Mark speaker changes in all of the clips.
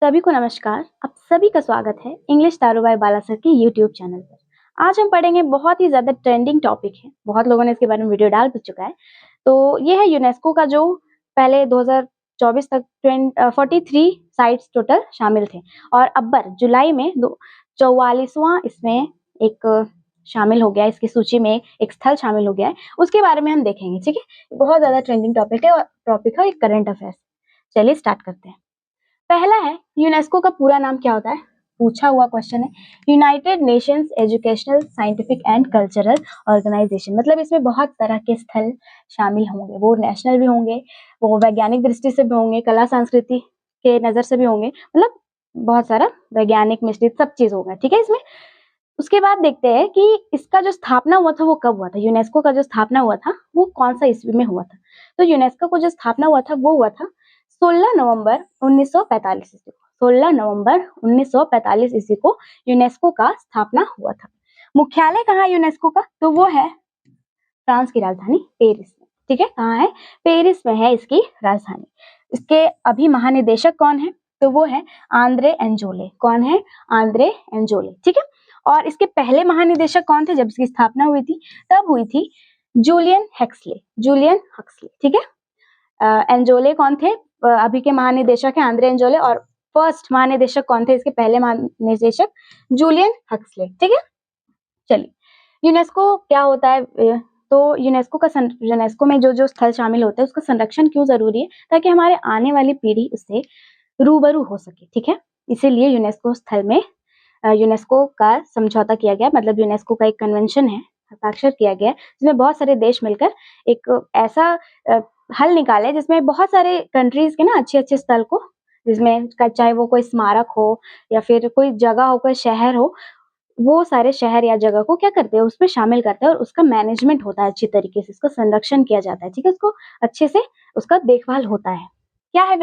Speaker 1: सभी को नमस्कार। आप सभी का स्वागत है इंग्लिश तारू बाय बाला सर के यूट्यूब चैनल पर। आज हम पढ़ेंगे बहुत ही ज़्यादा ट्रेंडिंग टॉपिक है, बहुत लोगों ने इसके बारे में वीडियो डाल भी चुका है। तो ये है यूनेस्को का जो पहले 2024 तक 43 साइट्स टोटल शामिल थे और अब जुलाई में 44वां इसमें एक शामिल हो गया, इसकी सूची में एक स्थल शामिल हो गया है। उसके बारे में हम देखेंगे, ठीक है। बहुत ज़्यादा ट्रेंडिंग टॉपिक है और एक करंट अफेयर्स। चलिए स्टार्ट करते हैं। पहला है, यूनेस्को का पूरा नाम क्या होता है? पूछा हुआ क्वेश्चन है। United Nations Educational Scientific and Cultural Organization. मतलब इसमें बहुत तरह के स्थल शामिल होंगे, वो नेशनल भी होंगे, वो वैज्ञानिक दृष्टि से भी होंगे, कला संस्कृति के नजर से भी होंगे, मतलब बहुत सारा वैज्ञानिक मिश्रित सब चीज होगा, ठीक है इसमें। उसके बाद देखते हैं कि इसका जो स्थापना हुआ था वो कब हुआ था। यूनेस्को का जो स्थापना हुआ था वो कौन सा ईस्वी में हुआ था? तो यूनेस्को को जो स्थापना हुआ था वो हुआ था 16 नवंबर 1945 ईस्वी को। 16 नवंबर 1945 ईस्वी को यूनेस्को का स्थापना हुआ था। मुख्यालय कहाँ है यूनेस्को का? तो वो है फ्रांस की राजधानी पेरिस में, ठीक है। कहाँ है? पेरिस में है इसकी राजधानी। इसके अभी महानिदेशक कौन है? तो वो है आंद्रे एंजोले। कौन है? आंद्रे एंजोले, ठीक है। और इसके पहले महानिदेशक कौन थे जब इसकी स्थापना हुई थी? तब हुई थी जूलियन हक्सले। जूलियन हक्सले, ठीक है। एंजोले कौन थे? अभी के महानिदेशक है आंद्रे एंजोले। और फर्स्ट महानिदेशक कौन थे? इसके पहले महानिदेशक जूलियन हक्सले, ठीक है। चलिए, यूनेस्को क्या होता है? तो यूनेस्को में जो जो स्थल शामिल होते हैं उसका संरक्षण क्यों जरूरी है? ताकि हमारे आने वाली पीढ़ी उससे रूबरू हो सके, ठीक है। इसीलिए यूनेस्को स्थल में यूनेस्को का समझौता किया गया, मतलब यूनेस्को का एक कन्वेंशन है, हस्ताक्षर किया गया, जिसमें बहुत सारे देश मिलकर एक ऐसा हल निकाले जिसमें बहुत सारे कंट्रीज के ना अच्छे अच्छे स्थल को, जिसमें चाहे वो कोई स्मारक हो या फिर कोई जगह हो, कोई शहर हो, वो सारे शहर या जगह को क्या करते हैं, उसमें शामिल करते हैं और उसका मैनेजमेंट होता है अच्छी तरीके से, इसका संरक्षण किया जाता है, ठीक है। उसको अच्छे से उसका देखभाल होता है। क्या है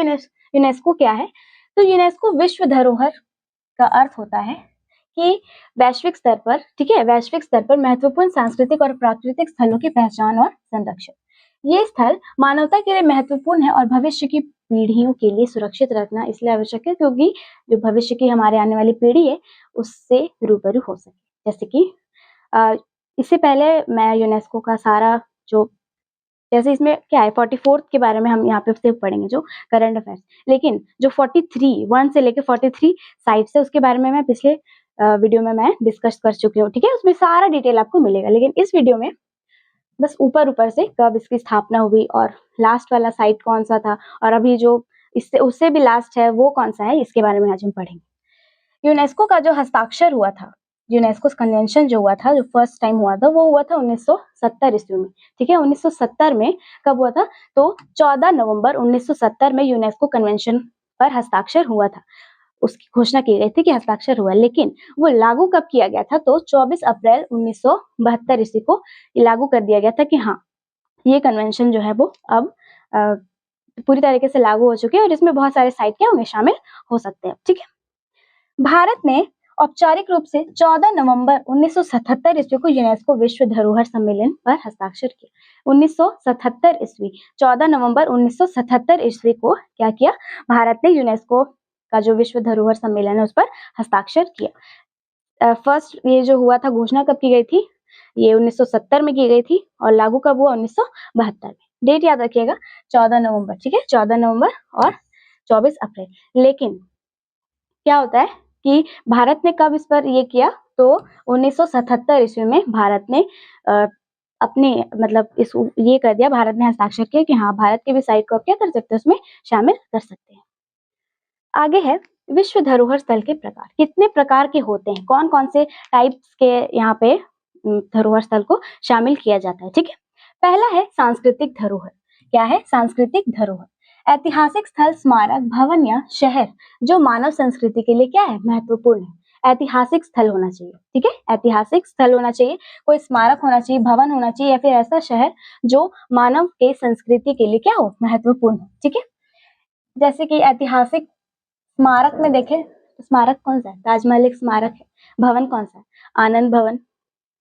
Speaker 1: यूनेस्को? क्या है? तो यूनेस्को विश्व धरोहर का अर्थ होता है कि वैश्विक स्तर पर, ठीक है, वैश्विक स्तर पर महत्वपूर्ण सांस्कृतिक और प्राकृतिक स्थलों की पहचान और संरक्षण। ये स्थल मानवता के लिए महत्वपूर्ण है और भविष्य की पीढ़ियों के लिए सुरक्षित रखना इसलिए आवश्यक है क्योंकि जो भविष्य की हमारे आने वाली पीढ़ी है उससे रूबरू हो सके। जैसे कि इससे पहले मैं यूनेस्को का सारा जो, जैसे इसमें क्या है, 44 के बारे में हम यहाँ पे सिर्फ पढ़ेंगे जो करंट अफेयर्स, लेकिन जो 43 1 से लेकर 43 साइट्स है उसके बारे में मैं पिछले वीडियो में मैं डिस्कस कर चुकी हूँ, ठीक है। उसमें सारा डिटेल आपको मिलेगा, लेकिन इस वीडियो में बस ऊपर ऊपर से कब इसकी स्थापना हुई और लास्ट वाला साइट कौन सा था और अभी जो इससे उससे भी लास्ट है वो कौन सा है, इसके बारे में आज हम पढ़ेंगे। यूनेस्को का जो हस्ताक्षर हुआ था, यूनेस्को कन्वेंशन जो हुआ था, जो फर्स्ट टाइम हुआ था, वो हुआ था 1970 ईस्वी में, ठीक है। 1970 में कब हुआ था? तो 14 नवंबर 1970 में यूनेस्को कन्वेंशन पर हस्ताक्षर हुआ था। उसकी घोषणा की गई थी कि हस्ताक्षर हुआ, लेकिन वो लागू कब किया गया था? तो 24 अप्रैल 1972 ईस्वी को लागू कर दिया गया था कि हाँ, ये कन्वेंशन जो है वो अब पूरी तरीके से लागू हो चुके हैं और इसमें बहुत सारे साइट क्या होंगे, शामिल हो सकते हैं, ठीक है। भारत ने औपचारिक रूप से 14 नवंबर 1977 ईस्वी को यूनेस्को विश्व धरोहर सम्मेलन पर हस्ताक्षर किया। 1977 ईस्वी, 14 नवंबर 1977 ईस्वी को क्या किया? भारत ने यूनेस्को का जो विश्व धरोहर सम्मेलन है उस पर हस्ताक्षर किया। फर्स्ट ये जो हुआ था, घोषणा कब की गई थी? ये 1970 में की गई थी और लागू कब हुआ? 1972 में। डेट याद रखिएगा, 14 नवंबर, ठीक है, 14 नवंबर और 24 अप्रैल। लेकिन क्या होता है कि भारत ने कब इस पर ये किया? तो 1977 ईस्वी में भारत ने अपने मतलब इस ये कर दिया, भारत ने हस्ताक्षर किया कि हाँ, भारत के भी साइट को आप क्या कर सकते हैं, उसमें शामिल कर सकते हैं। आगे है विश्व धरोहर स्थल के प्रकार। कितने प्रकार के होते हैं, कौन कौन से टाइप्स के यहाँ पे धरोहर स्थल को शामिल किया जाता है, ठीक है। पहला है सांस्कृतिक धरोहर। क्या है? सांस्कृतिक धरोहर ऐतिहासिक स्थल, स्मारक, भवन या शहर जो मानव संस्कृति के लिए क्या है, महत्वपूर्ण है। ऐतिहासिक स्थल होना चाहिए, ठीक है, ऐतिहासिक स्थल होना चाहिए, कोई स्मारक होना चाहिए, भवन होना चाहिए या फिर ऐसा शहर जो मानव के संस्कृति के लिए क्या हो, महत्वपूर्ण हो, ठीक है। जैसे कि ऐतिहासिक स्मारक में देखें, स्मारक कौन सा है? ताजमहल एक स्मारक है। भवन कौन सा है? आनंद भवन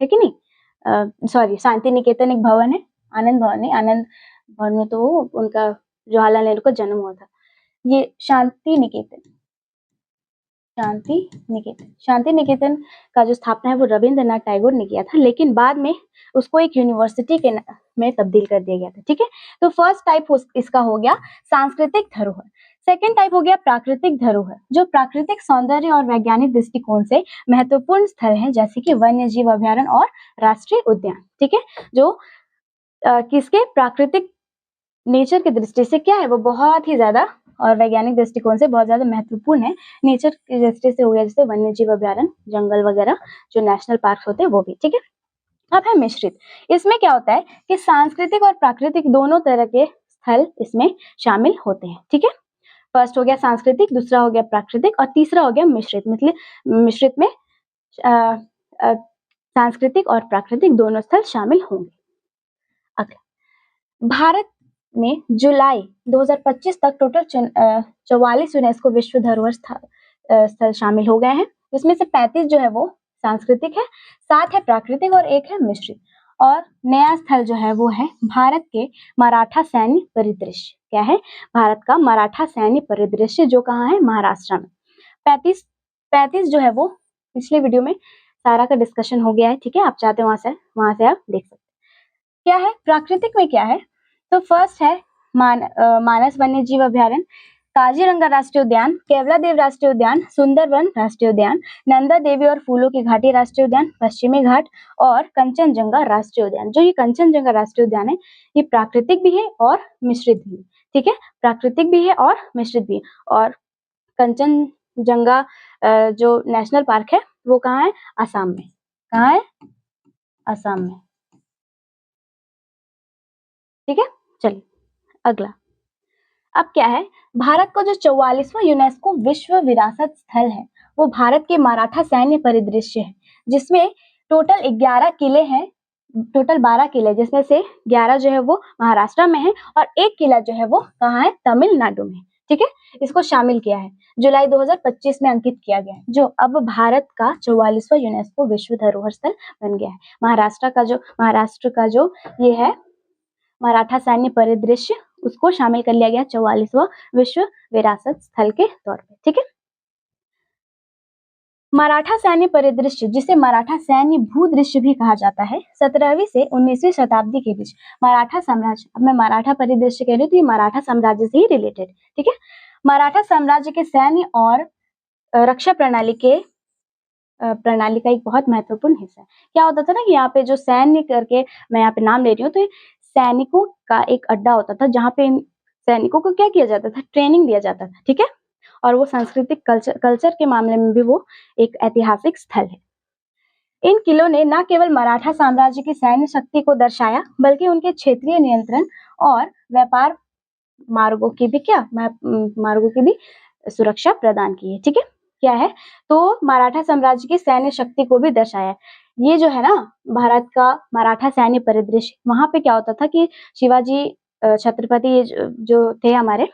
Speaker 1: है कि नहीं? सॉरी, शांति निकेतन एक भवन है, आनंद भवन नहीं। आनंद भवन में तो उनका जवाहरलाल नेहरू का जन्म हुआ था। ये शांति निकेतन, शांति निकेतन का जो स्थापना है वो रविंद्रनाथ टैगोर ने किया था, लेकिन बाद में उसको एक यूनिवर्सिटी के में तब्दील कर दिया गया था। ठीक है, तो फर्स्ट टाइप इसका हो गया सांस्कृतिक धरोहर। सेकेंड टाइप हो गया प्राकृतिक धरोहर, जो प्राकृतिक सौंदर्य और वैज्ञानिक दृष्टिकोण से महत्वपूर्ण स्थल हैं, जैसे कि वन्य जीव अभ्यारण्य और राष्ट्रीय उद्यान। ठीक है, जो किसके प्राकृतिक नेचर की दृष्टि से क्या है, वो बहुत ही ज्यादा और वैज्ञानिक दृष्टिकोण से बहुत ज्यादा महत्वपूर्ण है। नेचर की दृष्टि से हो गया जैसे वन्य जीव अभ्यारण्य, जंगल वगैरह, जो नेशनल पार्क होते हैं वो भी। ठीक है, अब है मिश्रित। इसमें क्या होता है कि सांस्कृतिक और प्राकृतिक दोनों तरह के स्थल इसमें शामिल होते हैं। ठीक है, फर्स्ट हो गया सांस्कृतिक, दूसरा हो गया प्राकृतिक और तीसरा हो गया मिश्रित। मतलब मिश्रित में सांस्कृतिक और प्राकृतिक दोनों स्थल शामिल होंगे। अगला, भारत में जुलाई 2025 तक टोटल 44 यूनेस्को विश्व धरोहर स्थल शामिल हो गए हैं। इसमें से 35 जो है वो सांस्कृतिक है, 7 है प्राकृतिक और 1 है मिश्रित। और नया स्थल जो है वो है भारत के मराठा सैन्य परिदृश्य। क्या है? भारत का मराठा सैन्य परिदृश्य, जो कहाँ है? महाराष्ट्र में। 35 जो है वो पिछले वीडियो में सारा का डिस्कशन हो गया है। ठीक है, आप चाहते हैं वहां से आप देख सकते हैं। क्या है प्राकृतिक में? क्या है तो फर्स्ट है मानस वन्य जीव अभ्यारण्य, काजीरंगा राष्ट्रीय उद्यान, केवलादेव राष्ट्रीय उद्यान, सुंदरवन राष्ट्रीय उद्यान, नंदा देवी और फूलों की घाटी राष्ट्रीय उद्यान, पश्चिमी घाट और कंचनजंगा राष्ट्रीय उद्यान। जो ये कंचनजंगा राष्ट्रीय उद्यान है ये प्राकृतिक भी है और मिश्रित भी है। ठीक है, प्राकृतिक भी है और मिश्रित भी है। और कंचनजंगा जो नेशनल पार्क है वो कहाँ है? असम में। कहाँ है? असम में। ठीक है, चलिए अगला। अब क्या है, भारत का जो 44वां यूनेस्को विश्व विरासत स्थल है वो भारत के मराठा सैन्य परिदृश्य है, जिसमें टोटल 11 किले हैं। टोटल 12 किले, जिसमें से 11 जो है वो महाराष्ट्र में है और एक किला जो है वो कहाँ है? तमिलनाडु में। ठीक है, इसको शामिल किया है, जुलाई 2025 में अंकित किया गया है, जो अब भारत का 44वां यूनेस्को विश्व धरोहर स्थल बन गया है। महाराष्ट्र का जो ये है मराठा सैन्य परिदृश्य, उसको शामिल कर लिया गया 44वां विश्व विरासत स्थल के तौर पे। ठीक है, मराठा सैन्य परिदृश्य, जिसे मराठा सैन्य भूदृश्य भी कहा जाता है, 17वीं से 19वीं शताब्दी के बीच मराठा साम्राज्य, अब मैं मराठा परिदृश्य कह रही हूँ तो ये मराठा साम्राज्य से ही रिलेटेड। ठीक है, मराठा साम्राज्य के सैन्य और रक्षा प्रणाली का एक बहुत महत्वपूर्ण हिस्सा है। क्या होता था ना कि यहाँ पे जो सैन्य करके मैं यहाँ पे नाम ले रही हूँ, तो सैनिकों का एक अड्डा होता था जहाँ पे सैनिकों को क्या किया जाता था? ट्रेनिंग दिया जाता था। ठीक है, और वो सांस्कृतिक कल्चर के मामले में भी वो एक ऐतिहासिक स्थल है। इन किलों ने न केवल मराठा साम्राज्य की सैन्य शक्ति को दर्शाया, बल्कि उनके क्षेत्रीय नियंत्रण और व्यापार मार्गों की भी सुरक्षा प्रदान की है। ठीक है, क्या है तो मराठा साम्राज्य की सैन्य शक्ति को भी दर्शाया। ये जो है ना भारत का मराठा सैन्य परिदृश्य, वहां पे क्या होता था कि शिवाजी छत्रपति जो थे हमारे,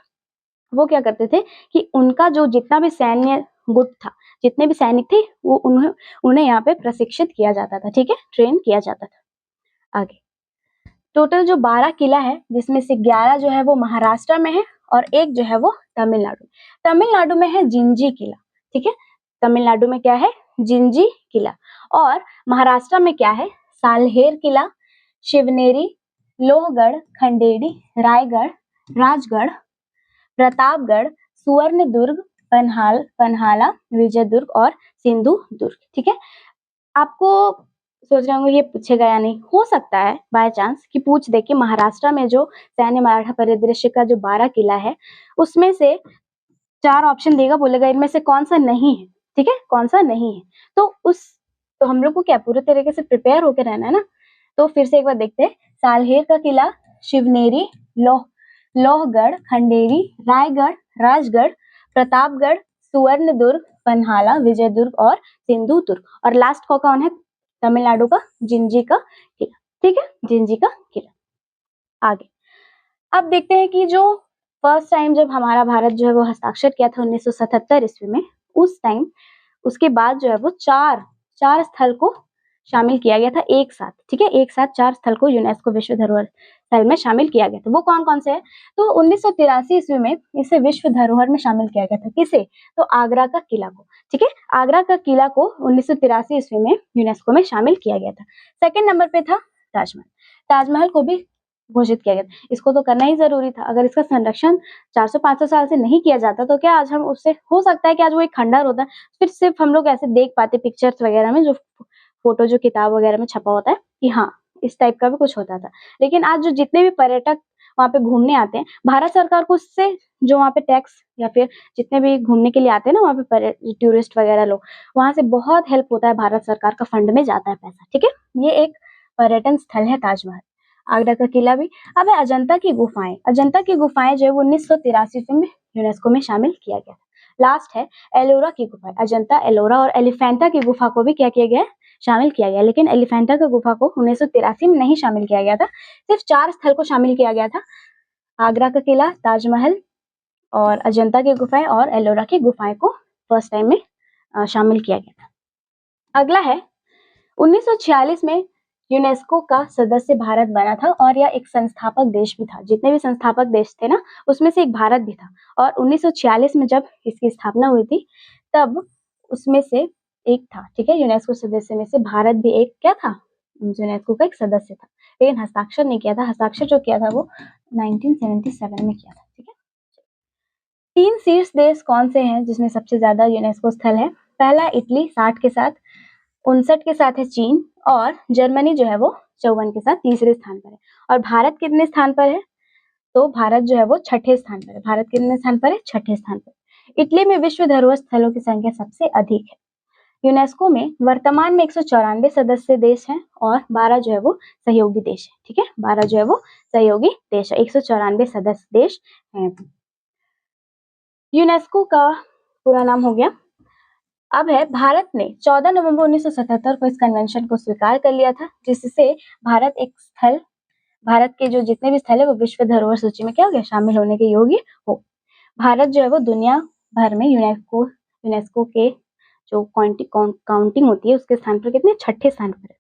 Speaker 1: वो क्या करते थे कि उनका जो जितना भी सैन्य गुट था, जितने भी सैनिक थे, वो उन्हें यहाँ पे प्रशिक्षित किया जाता था। ठीक है, ट्रेन किया जाता था। आगे टोटल जो 12 किला है, जिसमें से 11 जो है वो महाराष्ट्र में है और एक जो है वो तमिलनाडु में है, जिंजी किला। ठीक है, तमिलनाडु में क्या है? जिंजी किला। और महाराष्ट्र में क्या है? सालहेर किला, शिवनेरी, लोहगढ़, खंडेरी, रायगढ़, राजगढ़, प्रतापगढ़, सुवर्णदुर्ग, पन्हाला, विजयदुर्ग और सिंधुदुर्ग। ठीक है, आपको सोच रहे होंगे ये पूछेगा या नहीं, हो सकता है बाय चांस कि पूछ दे कि महाराष्ट्र में जो सैन्य मराठा परिदृश्य का जो 12 किला है, उसमें से 4 ऑप्शन देगा, बोलेगा इनमें से कौन सा नहीं है। ठीक है, कौन सा नहीं है, तो हम लोग को क्या पूरे तरीके से प्रिपेयर होकर रहना है ना। तो फिर से एक बार देखते हैं, सालहेर का किला, शिवनेरी, लोहगढ़, खंडेरी, रायगढ़, राजगढ़, प्रतापगढ़, सुवर्णदुर्ग, पन्हाला, विजयदुर्ग और सिंधुदुर्ग। और लास्ट को कौन है? तमिलनाडु का जिंजी का किला। ठीक है, जिंजी का किला। आगे अब देखते हैं कि जो फर्स्ट टाइम जब हमारा भारत जो है वो हस्ताक्षर किया था 1977 ईस्वी में, उस टाइम उसके बाद जो है वो चार स्थल को शामिल किया गया था एक साथ, ठीक है, एक साथ 4 स्थल को यूनेस्को विश्व धरोहर स्थल में शामिल किया गया था। वो कौन कौन से है? तो 1983 ईस्वी में इसे विश्व धरोहर में शामिल किया गया था। किसे? तो आगरा का किला को, ठीक है, आगरा का किला को 1983 ईस्वी में यूनेस्को में शामिल किया गया था। सेकंड नंबर पे था ताजमहल। ताजमहल को भी घोषित किया गया था। इसको तो करना ही जरूरी था। अगर इसका संरक्षण 400-500 साल से नहीं किया जाता तो क्या आज हम उससे, हो सकता है कि आज वो एक खंडर होता, फिर सिर्फ हम लोग ऐसे देख पाते पिक्चर्स वगैरह में, जो फोटो जो किताब वगैरह में छपा होता है कि हाँ इस टाइप का भी कुछ होता था। लेकिन आज जो जितने भी पर्यटक वहाँ पे घूमने आते हैं, भारत सरकार को उससे जो वहाँ पे टैक्स या फिर जितने भी घूमने के लिए आते हैं ना वहाँ पे टूरिस्ट वगैरह लोग, वहाँ से बहुत हेल्प होता है, भारत सरकार का फंड में जाता है पैसा, ठीक है। ये एक पर्यटन स्थल है ताजमहल। आगरा का किला भी। अब है अजंता की गुफाएं। अजंता की गुफाएं जो है 1983 में यूनेस्को में शामिल किया गया। लास्ट है एलोरा की गुफा। अजंता, एलोरा और एलिफेंटा की गुफा को भी क्या किया गया है? शामिल किया गया। लेकिन एलिफेंटा की गुफा को 1983 में नहीं शामिल किया गया था, सिर्फ 4 स्थल को शामिल किया गया था, आगरा का किला, ताजमहल और अजंता की गुफाएं और एलोरा की गुफाएं को फर्स्ट टाइम में शामिल किया गया था। अगला है 1946 में यूनेस्को का सदस्य भारत बना था और यह एक संस्थापक देश भी था। जितने भी संस्थापक देश थे ना उसमें से एक भारत भी था। और 1946 में जब इसकी स्थापना हुई थी तब उसमें से एक था, ठीक है, यूनेस्को सदस्य में से भारत भी एक क्या था? यूनेस्को का एक सदस्य था, लेकिन हस्ताक्षर नहीं किया था। हस्ताक्षर जो किया था वो 1977 में किया था, ठीक है। 3 शीर्ष देश कौन से हैं जिसमें सबसे ज्यादा यूनेस्को स्थल है? पहला इटली 60 के साथ, 59 के साथ है चीन और जर्मनी जो है वो 54 के साथ तीसरे स्थान पर है। और भारत कितने स्थान पर है? तो भारत जो है वो छठे स्थान पर है। भारत कितने स्थान पर है? छठे स्थान पर। इटली में विश्व धरोहर स्थलों की संख्या सबसे अधिक है। यूनेस्को में वर्तमान में 194 सदस्य देश हैं और 12 जो है वो सहयोगी देश है, ठीक है, 12 जो है वो सहयोगी देश है, 194 सदस्य देश हैं। यूनेस्को का पूरा नाम हो गया। अब है भारत ने 14 नवंबर 1977 को इस कन्वेंशन को स्वीकार कर लिया था, जिससे भारत एक स्थल, भारत के जो जितने भी स्थल है वो विश्व धरोहर सूची में क्या हो गया? शामिल होने के योग्य हो। भारत जो है वो दुनिया भर में यूनेस्को के जो काउंटिंग होती है उसके स्थान पर कितने? छठे स्थान पर है।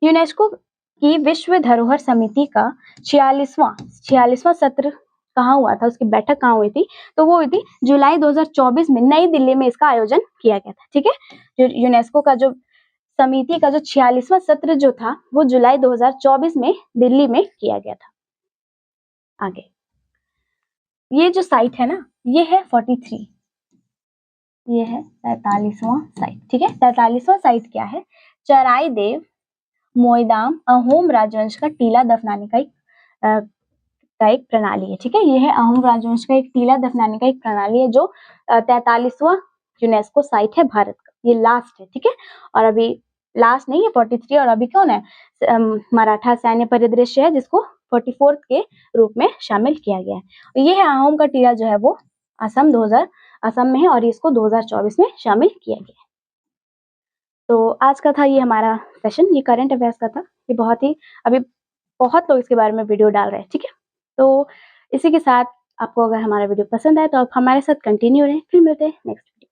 Speaker 1: यूनेस्को की विश्व धरोहर समिति का 46वां सत्र कहाँ हुआ था? उसकी बैठक कहाँ हुई थी? तो वो हुई थी जुलाई 2024 में नई दिल्ली में इसका आयोजन किया गया था, ठीक है। जो यूनेस्को का जो समिति का जो 46वां सत्र जो था वो जुलाई 2024 में दिल्ली में किया गया था। आगे ये जो साइट है ना ये है 43, ये है 43वां साइट, ठीक है। 43वां साइट क्या है? चराई देव मोईदाम अहोम राजवंश का टीला दफनाने का एक प्रणाली है, ठीक है। ये है अहोम राजवंश का एक टीला दफनाने का एक प्रणाली है जो 43वां यूनेस्को साइट है भारत का। ये लास्ट है, ठीक है। और अभी लास्ट नहीं है 43, और अभी कौन है? मराठा सैन्य परिदृश्य है जिसको 44 के रूप में शामिल किया गया है। ये है अहोम का टीला जो है वो असम में है और इसको 2024 में शामिल किया गया है। तो आज का था ये हमारा सेशन, ये करंट अफेयर्स का था। ये बहुत ही अभी बहुत लोग इसके बारे में वीडियो डाल रहे हैं, ठीक है। तो इसी के साथ आपको अगर हमारा वीडियो पसंद आए तो आप हमारे साथ कंटिन्यू रहें। फिर मिलते हैं नेक्स्ट वीडियो।